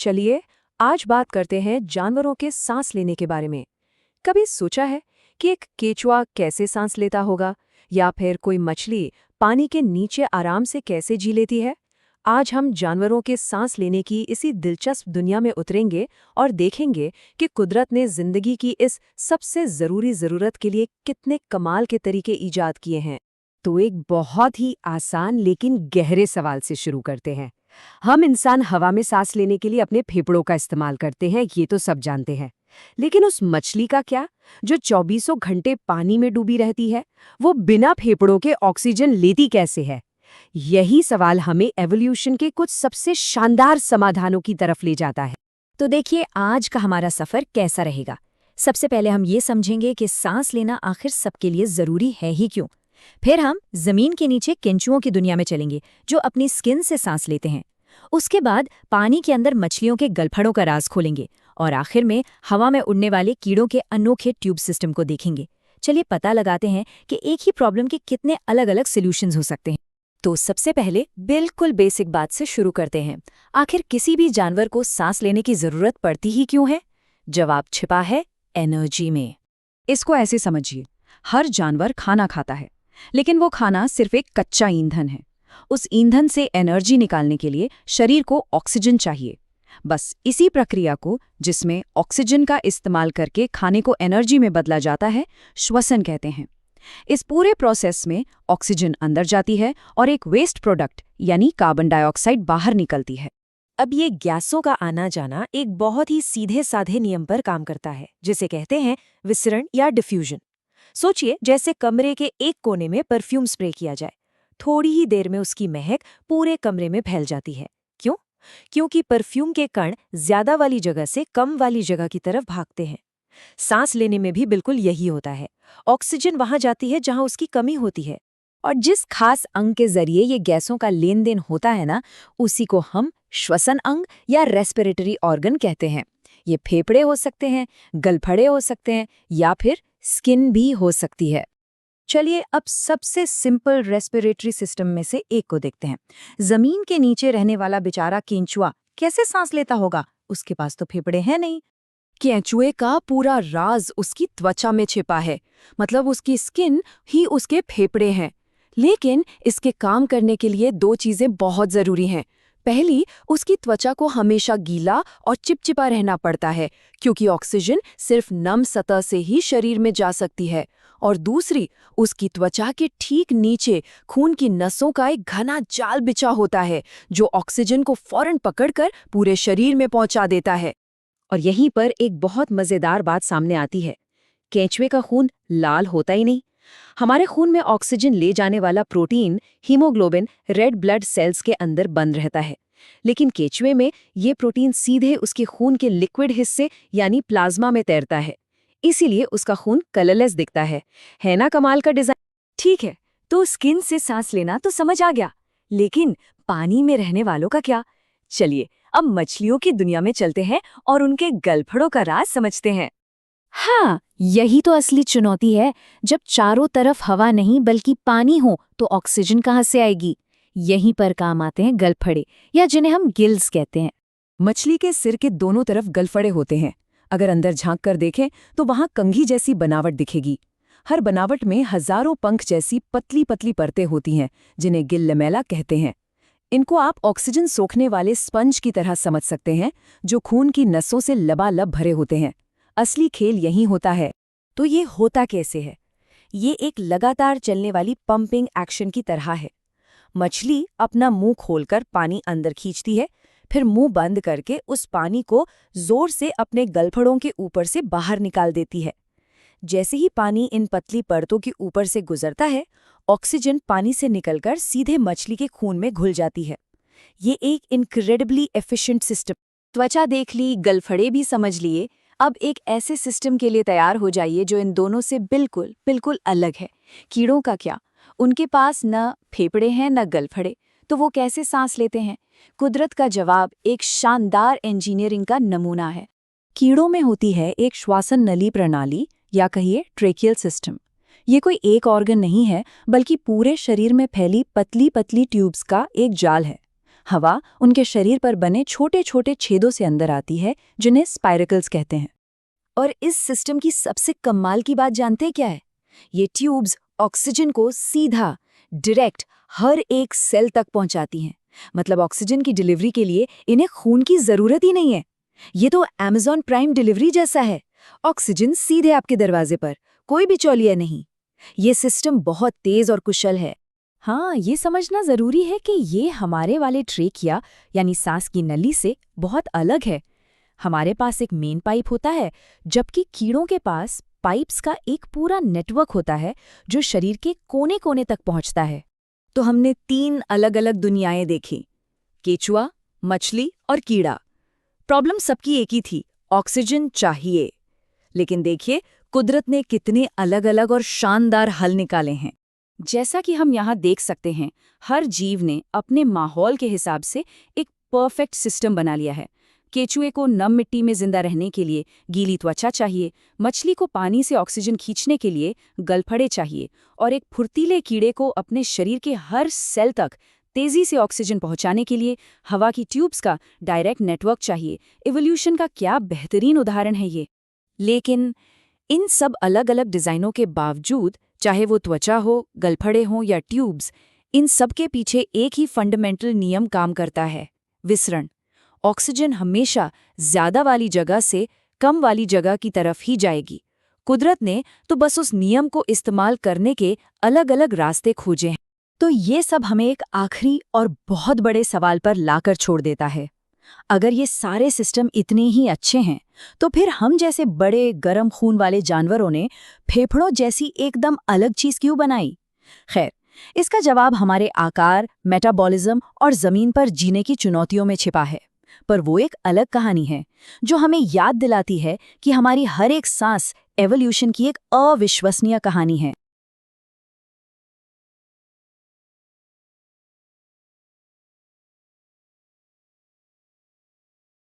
चलिए आज बात करते हैं जानवरों के सांस लेने के बारे में। कभी सोचा है कि एक केचुआ कैसे सांस लेता होगा, या फिर कोई मछली पानी के नीचे आराम से कैसे जी लेती है? आज हम जानवरों के सांस लेने की इसी दिलचस्प दुनिया में उतरेंगे और देखेंगे कि कुदरत ने जिंदगी की इस सबसे जरूरी जरूरत के लिए कितने कमाल के तरीके ईजाद किए हैं। तो एक बहुत ही आसान लेकिन गहरे सवाल से शुरू करते हैं। हम इंसान हवा में सांस लेने के लिए अपने फेफड़ों का इस्तेमाल करते हैं, ये तो सब जानते हैं। लेकिन उस मछली का क्या, जो 24 घंटे पानी में डूबी रहती है? वो बिना फेफड़ों के ऑक्सीजन लेती कैसे है? यही सवाल हमें एवोल्यूशन के कुछ सबसे शानदार समाधानों की तरफ ले जाता है। तो देखिए आज का हमारा सफर कैसा रहेगा। सबसे पहले हम ये समझेंगे कि सांस लेना आखिर सबके लिए जरूरी है ही क्यों। फिर हम जमीन के नीचे केंचुओं की दुनिया में चलेंगे जो अपनी स्किन से सांस लेते हैं। उसके बाद पानी के अंदर मछलियों के गलफड़ों का राज खोलेंगे और आखिर में हवा में उड़ने वाले कीड़ों के अनोखे ट्यूब सिस्टम को देखेंगे। चलिए पता लगाते हैं कि एक ही प्रॉब्लम के कितने अलग अलग सॉल्यूशंस हो सकते हैं। तो सबसे पहले बिल्कुल बेसिक बात से शुरू करते हैं। आखिर किसी भी जानवर को सांस लेने की जरूरत पड़ती ही क्यों है? जवाब छिपा है एनर्जी में। इसको ऐसे समझिए, हर जानवर खाना खाता है, लेकिन वो खाना सिर्फ एक कच्चा ईंधन है। उस ईंधन से एनर्जी निकालने के लिए शरीर को ऑक्सीजन चाहिए। बस इसी प्रक्रिया को, जिसमें ऑक्सीजन का इस्तेमाल करके खाने को एनर्जी में बदला जाता है, श्वसन कहते हैं। इस पूरे प्रोसेस में ऑक्सीजन अंदर जाती है और एक वेस्ट प्रोडक्ट यानी कार्बन डाइऑक्साइड बाहर निकलती है। अब ये गैसों का आना जाना एक बहुत ही सीधे साधे नियम पर काम करता है, जिसे कहते हैं विसरण या डिफ्यूजन। सोचिए जैसे कमरे के एक कोने में परफ्यूम स्प्रे किया जाए, थोड़ी ही देर में उसकी महक पूरे कमरे में फैल जाती है। क्यों? क्योंकि परफ्यूम के कण ज्यादा वाली जगह से कम वाली जगह की तरफ भागते हैं। सांस लेने में भी बिल्कुल यही होता है। ऑक्सीजन वहां जाती है जहां उसकी कमी होती है, और जिस खास अंग के जरिए ये गैसों का लेन देन होता है ना, उसी को हम श्वसन अंग या रेस्पिरेटरी ऑर्गन कहते हैं। ये फेफड़े हो सकते हैं, गलफड़े हो सकते हैं, या फिर स्किन भी हो सकती है। चलिए अब सबसे सिंपल रेस्पिरेटरी सिस्टम में से एक को देखते हैं। जमीन के नीचे रहने वाला बेचारा केंचुआ कैसे सांस लेता होगा? उसके पास तो फेफड़े हैं नहीं। केंचुए का पूरा राज उसकी त्वचा में छिपा है, मतलब उसकी स्किन ही उसके फेफड़े हैं। लेकिन इसके काम करने के लिए दो चीजें बहुत जरूरी हैं। पहली, उसकी त्वचा को हमेशा गीला और चिपचिपा रहना पड़ता है, क्योंकि ऑक्सीजन सिर्फ नम सतह से ही शरीर में जा सकती है। और दूसरी, उसकी त्वचा के ठीक नीचे खून की नसों का एक घना जाल बिछा होता है, जो ऑक्सीजन को फौरन पकड़कर पूरे शरीर में पहुंचा देता है। और यहीं पर एक बहुत मजेदार बात सामने आती है। केंचुए का खून लाल होता ही नहीं। हमारे खून में ऑक्सीजन ले जाने वाला protein haemoglobin red blood cells के अंदर बंद रहता है, लेकिन केंचुए में ये प्रोटीन सीधे उसके खून के लिक्विड हिस्से यानी प्लाज्मा में तैरता है। इसीलिए उसका खून कलरलेस दिखता है ना कमाल का डिजाइन। ठीक है, तो स्किन से सांस लेना तो समझ आ गया, लेकिन पानी में रहने वालों का क्या? चलिए अब मछलियों की दुनिया में चलते हैं और उनके गलफड़ों का राज समझते हैं। हाँ, यही तो असली चुनौती है। जब चारों तरफ हवा नहीं बल्कि पानी हो तो ऑक्सीजन कहाँ से आएगी? यहीं पर काम आते हैं गलफड़े, या जिन्हें हम गिल्स कहते हैं। मछली के सिर के दोनों तरफ गलफड़े होते हैं। अगर अंदर झांक कर देखें तो वहां कंघी जैसी बनावट दिखेगी। हर बनावट में हजारों पंख जैसी पतली पतली परतें होती हैं, जिन्हें गिल लैमेला कहते हैं। इनको आप ऑक्सीजन सोखने वाले स्पंज की तरह समझ सकते हैं, जो खून की नसों से लबालब भरे होते हैं। असली खेल यही होता है। तो ये होता कैसे है? ये एक लगातार चलने वाली पंपिंग एक्शन की तरह है। मछली अपना मुंह खोलकर पानी अंदर खींचती है, फिर मुंह बंद करके उस पानी को जोर से अपने गलफड़ों के ऊपर से बाहर निकाल देती है। जैसे ही पानी इन पतली परतों के ऊपर से गुजरता है, ऑक्सीजन पानी से निकलकर सीधे मछली के खून में घुल जाती है। ये एक इनक्रेडिबली एफिशिएंट सिस्टम। त्वचा देख ली, गलफड़े भी समझ लिए, अब एक ऐसे सिस्टम के लिए तैयार हो जाइए जो इन दोनों से बिल्कुल बिल्कुल अलग है। कीड़ों का क्या? उनके पास न फेफड़े हैं न गलफड़े, तो वो कैसे सांस लेते हैं? कुदरत का जवाब एक शानदार इंजीनियरिंग का नमूना है। कीड़ों में होती है एक श्वासन नली प्रणाली, या कहिए ट्रेकियल सिस्टम। ये कोई एक ऑर्गन नहीं है, बल्कि पूरे शरीर में फैली पतली पतली ट्यूब्स का एक जाल है। हवा उनके शरीर पर बने छोटे छोटे छेदों से अंदर आती है, जिन्हें स्पाइरकल्स कहते हैं। और इस सिस्टम की सबसे कमाल की बात जानते हैं क्या है? ये ट्यूब्स ऑक्सीजन को सीधा, डायरेक्ट हर एक सेल तक पहुंचाती हैं। मतलब ऑक्सीजन की डिलीवरी के लिए इन्हें खून की जरूरत ही नहीं है। ये तो अमेज़न प्राइम डिलीवरी जैसा है। ऑक्सीजन सीधे आपके दरवाजे पर, कोई बिचौलिया नहीं। ये सिस्टम बहुत तेज और कुशल है। हाँ, ये समझना जरूरी है कि ये हमारे वाले ट्रेकिया यानी सांस की नली से बहुत अलग है। हमारे पास एक मेन पाइप होता है, जबकि कीड़ों के पास पाइप्स का एक पूरा नेटवर्क होता है जो शरीर के कोने कोने तक पहुंचता है। तो हमने 3 अलग-अलग दुनियाएं देखी, केचुआ, मछली और कीड़ा। प्रॉब्लम सबकी एक ही थी, ऑक्सीजन चाहिए। लेकिन देखिए, कुदरत ने कितने अलग-अलग और शानदार हल निकाले हैं। जैसा कि हम यहाँ देख सकते हैं, हर जीव ने अपने माहौल के हिसाब से एक परफेक्ट सिस्टम बना लिया है। केचुए को नम मिट्टी में जिंदा रहने के लिए गीली त्वचा चाहिए, मछली को पानी से ऑक्सीजन खींचने के लिए गलफड़े चाहिए, और एक फुर्तीले कीड़े को अपने शरीर के हर सेल तक तेजी से ऑक्सीजन पहुंचाने के लिए हवा की ट्यूब्स का डायरेक्ट नेटवर्क चाहिए। इवोल्यूशन का क्या बेहतरीन उदाहरण है ये। लेकिन इन सब अलग अलग डिजाइनों के बावजूद, चाहे वो त्वचा हो, गलफड़े हों या ट्यूब्स, इन सब के पीछे एक ही फंडामेंटल नियम काम करता है, विसरण। ऑक्सीजन हमेशा ज्यादा वाली जगह से कम वाली जगह की तरफ ही जाएगी। कुदरत ने तो बस उस नियम को इस्तेमाल करने के अलग अलग रास्ते खोजे हैं। तो ये सब हमें एक आखिरी और बहुत बड़े सवाल पर लाकर छोड़ देता है। अगर ये सारे सिस्टम इतने ही अच्छे हैं, तो फिर हम जैसे बड़े गर्म खून वाले जानवरों ने फेफड़ों जैसी एकदम अलग चीज क्यों बनाई? खैर, इसका जवाब हमारे आकार, मेटाबॉलिज्म और जमीन पर जीने की चुनौतियों में छिपा है। पर वो एक अलग कहानी है जो हमें याद दिलाती है कि हमारी हर एक सांस एवोल्यूशन की एक अविश्वसनीय कहानी है।